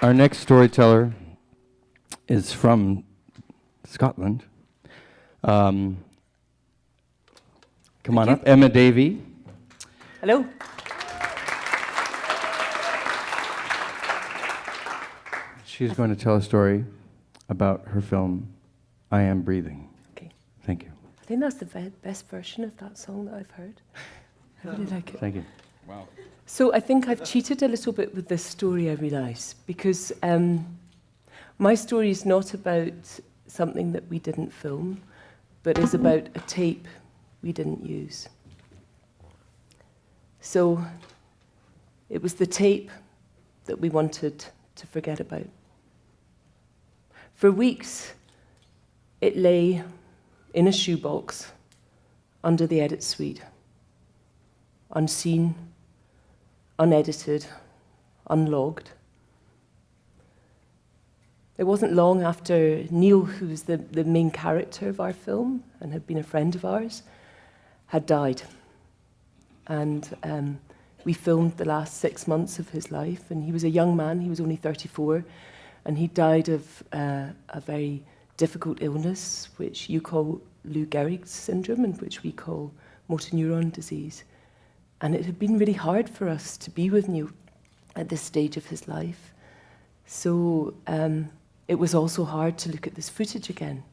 Our next storyteller is from Scotland. Come on up, Emma Davie. Hello. She's going to tell a story about her film, I Am Breathing. Okay. Thank you. I think that's the best version of that song that I've heard. I really like it. Thank you. Wow. So I think I've cheated a little bit with this story, I realise, because my story is not about something that we didn't film, but is about a tape we didn't use. So it was the tape that we wanted to forget about. For weeks, it lay in a shoebox under the edit suite, unseen, unedited, unlogged. It wasn't long after Neil, who was the main character of our film and had been a friend of ours, had died. And we filmed the last 6 months of his life, and he was a young man, he was only 34, and he died of a very difficult illness, which you call Lou Gehrig's syndrome, and which we call motor neuron disease. And it had been really hard for us to be with Neil at this stage of his life. So it was also hard to look at this footage again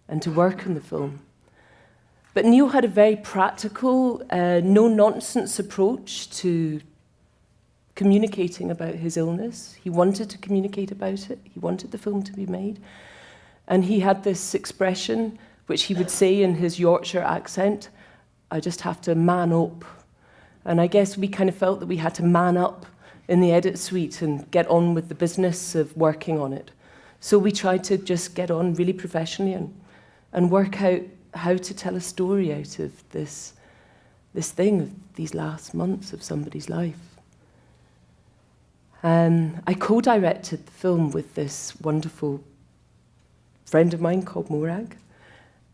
and to work on the film. But Neil had a very practical, no-nonsense approach to communicating about his illness. He wanted to communicate about it. He wanted the film to be made. And he had this expression, which he would say in his Yorkshire accent, I just have to man up. And I guess we kind of felt that we had to man up in the edit suite and get on with the business of working on it. So we tried to just get on really professionally and work out how to tell a story out of this thing, of these last months of somebody's life. I co-directed the film with this wonderful friend of mine called Morag.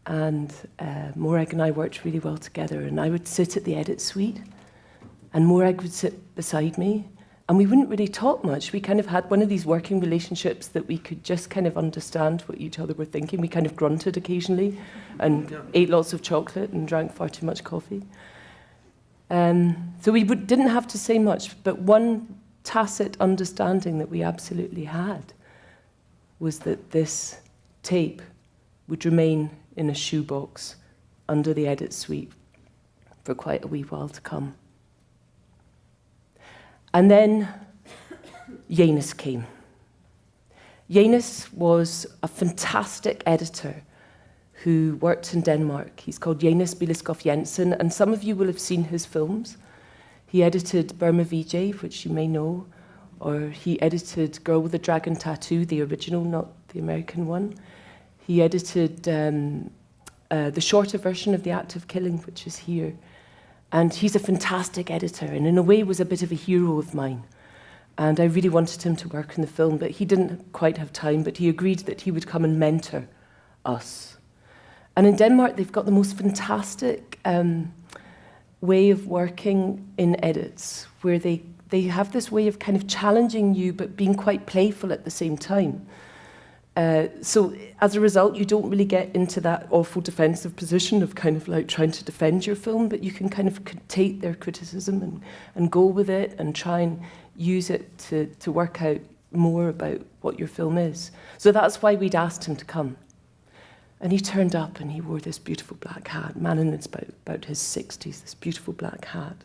And Morag and I worked really well together. And I would sit at the edit suite, and Morag would sit beside me. And we wouldn't really talk much. We kind of had one of these working relationships that we could just kind of understand what each other were thinking. We kind of grunted occasionally and ate lots of chocolate and drank far too much coffee. So we didn't have to say much, but one tacit understanding that we absolutely had was that this tape would remain in a shoebox under the edit suite for quite a wee while to come. And then Janus came. Janus was a fantastic editor who worked in Denmark. He's called Janus Bileskov Jensen, and some of you will have seen his films. He edited Burma VJ, which you may know, or he edited Girl with a Dragon Tattoo, the original, not the American one. He edited the shorter version of The Act of Killing, which is here. And he's a fantastic editor, and in a way was a bit of a hero of mine. And I really wanted him to work on the film, but he didn't quite have time, but he agreed that he would come and mentor us. And in Denmark, they've got the most fantastic way of working in edits, where they have this way of kind of challenging you, but being quite playful at the same time. So as a result, you don't really get into that awful defensive position of kind of like trying to defend your film, but you can kind of take their criticism and go with it and try and use it to work out more about what your film is. So that's why we'd asked him to come. And he turned up and he wore this beautiful black hat, man in about his 60s, this beautiful black hat.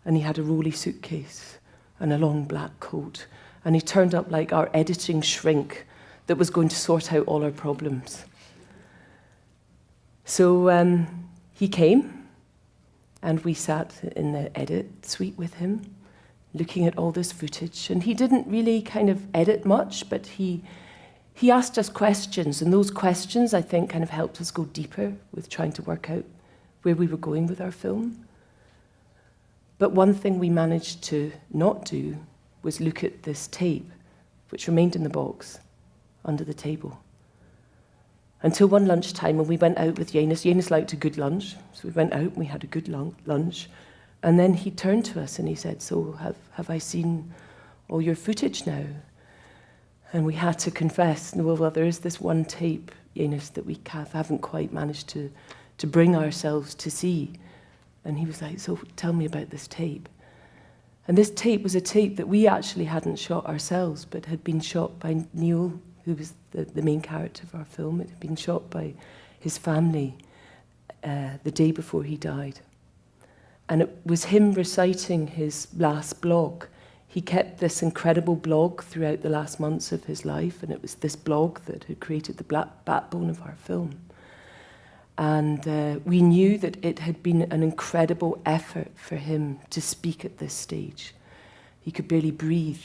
And he had a rolly suitcase and a long black coat. And he turned up like our editing shrink that was going to sort out all our problems. So he came, and we sat in the edit suite with him, looking at all this footage. And he didn't really kind of edit much, but he asked us questions, and those questions, I think, kind of helped us go deeper with trying to work out where we were going with our film. But one thing we managed to not do was look at this tape, which remained in the box under the table. Until one lunchtime when we went out with Janus. Janus liked a good lunch, so we went out and we had a good lunch. And then he turned to us and he said, so have I seen all your footage now? And we had to confess, well, there is this one tape, Janus, that we haven't quite managed to bring ourselves to see. And he was like, so tell me about this tape. And this tape was a tape that we actually hadn't shot ourselves, but had been shot by Neil, who was the main character of our film. It had been shot by his family the day before he died. And it was him reciting his last blog. He kept this incredible blog throughout the last months of his life, and it was this blog that had created the backbone of our film. And we knew that it had been an incredible effort for him to speak at this stage. He could barely breathe,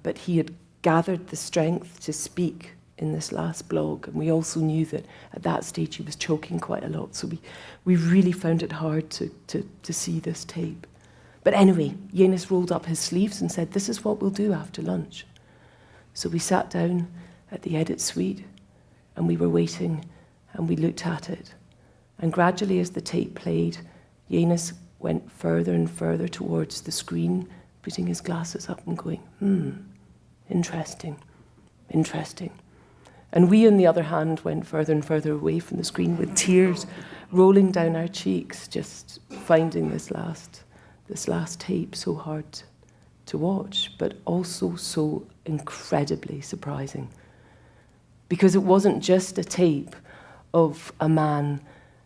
but he had gathered the strength to speak in this last blog. And we also knew that at that stage he was choking quite a lot. So we really found it hard to see this tape. But anyway, Janus rolled up his sleeves and said, this is what we'll do after lunch. So we sat down at the edit suite and we were waiting and we looked at it. And gradually as the tape played, Janus went further and further towards the screen, putting his glasses up and going, interesting, interesting. And we, on the other hand, went further and further away from the screen with tears rolling down our cheeks, just finding this last tape so hard to watch, but also so incredibly surprising. Because it wasn't just a tape of a man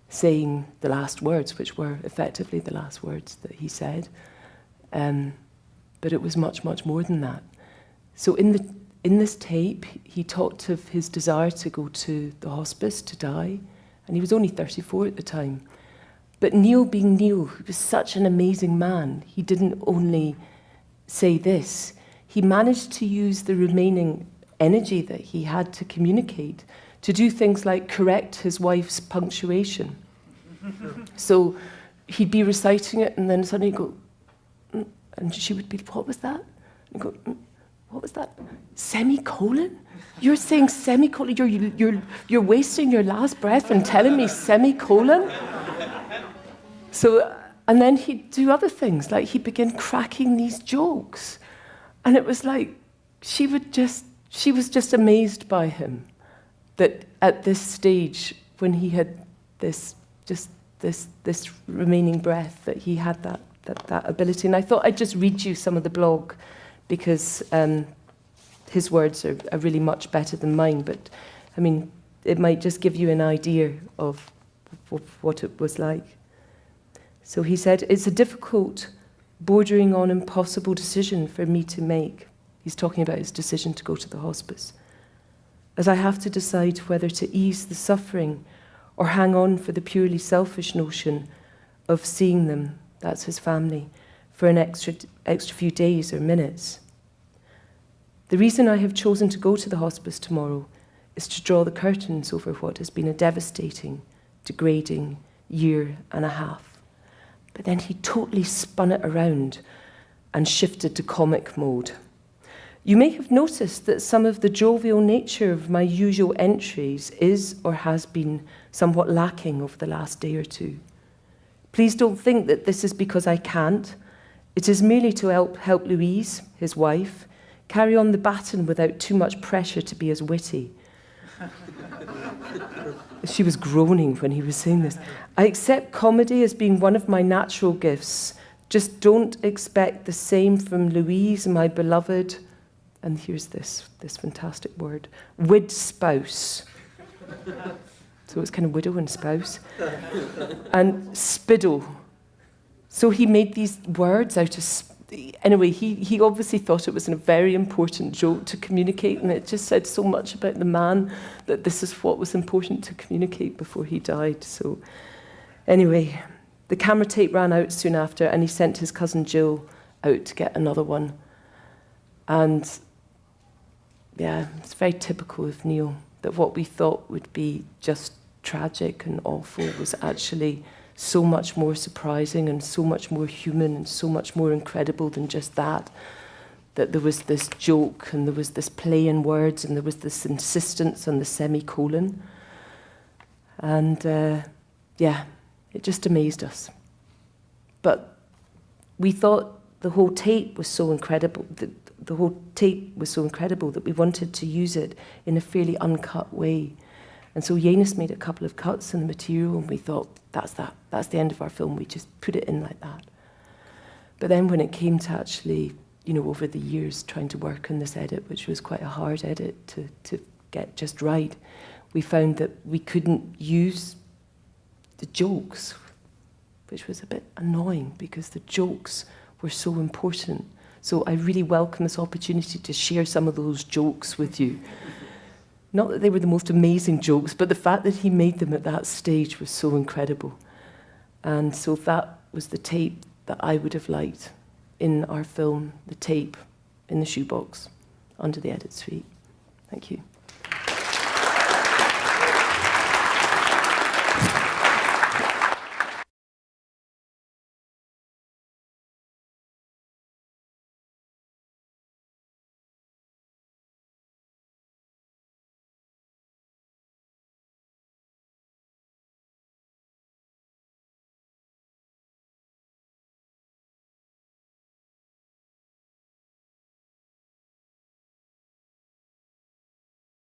saying the last words, which were effectively the last words that he said, but it was much, much more than that. So in this tape, he talked of his desire to go to the hospice to die, and he was only 34 at the time. But Neil, being Neil, who was such an amazing man, he didn't only say this. He managed to use the remaining energy that he had to communicate to do things like correct his wife's punctuation. So he'd be reciting it and then suddenly go, and she would be, what was that? And go, what was that? Semicolon? You're saying semicolon? You're wasting your last breath and telling me semicolon? So, and then he'd do other things, like he'd begin cracking these jokes. And it was like, she was just amazed by him. That at this stage, when he had this remaining breath, that he had that ability. And I thought I'd just read you some of the blog, because his words are really much better than mine. But I mean, it might just give you an idea of what it was like. So he said, it's a difficult, bordering on impossible decision for me to make. He's talking about his decision to go to the hospice. As I have to decide whether to ease the suffering or hang on for the purely selfish notion of seeing them, that's his family, for an extra few days or minutes. The reason I have chosen to go to the hospice tomorrow is to draw the curtains over what has been a devastating, degrading year and a half. But then he totally spun it around and shifted to comic mode. You may have noticed that some of the jovial nature of my usual entries is or has been somewhat lacking over the last day or two. Please don't think that this is because I can't. It is merely to help Louise, his wife, carry on the baton without too much pressure to be as witty. She was groaning when he was saying this. I accept comedy as being one of my natural gifts. Just don't expect the same from Louise, my beloved, and here's this fantastic word, wid spouse. So it's kind of widow and spouse. And spiddle. So he made these words out of... Anyway, he obviously thought it was a very important joke to communicate, and it just said so much about the man that this is what was important to communicate before he died. So anyway, the camera tape ran out soon after, and he sent his cousin Jill out to get another one. And yeah, it's very typical of Neil that what we thought would be just tragic and awful was actually so much more surprising and so much more human and so much more incredible than just that. That there was this joke and there was this play in words and there was this insistence on the semicolon. And yeah, it just amazed us. But we thought the whole tape was so incredible, that the whole tape was so incredible that we wanted to use it in a fairly uncut way. And so Janus made a couple of cuts in the material, and we thought, that's the end of our film. We just put it in like that. But then when it came to actually, over the years trying to work on this edit, which was quite a hard edit to get just right, we found that we couldn't use the jokes, which was a bit annoying because the jokes were so important. So I really welcome this opportunity to share some of those jokes with you. Not that they were the most amazing jokes, but the fact that he made them at that stage was so incredible. And so that was the tape that I would have liked in our film, the tape in the shoebox under the edit suite. Thank you.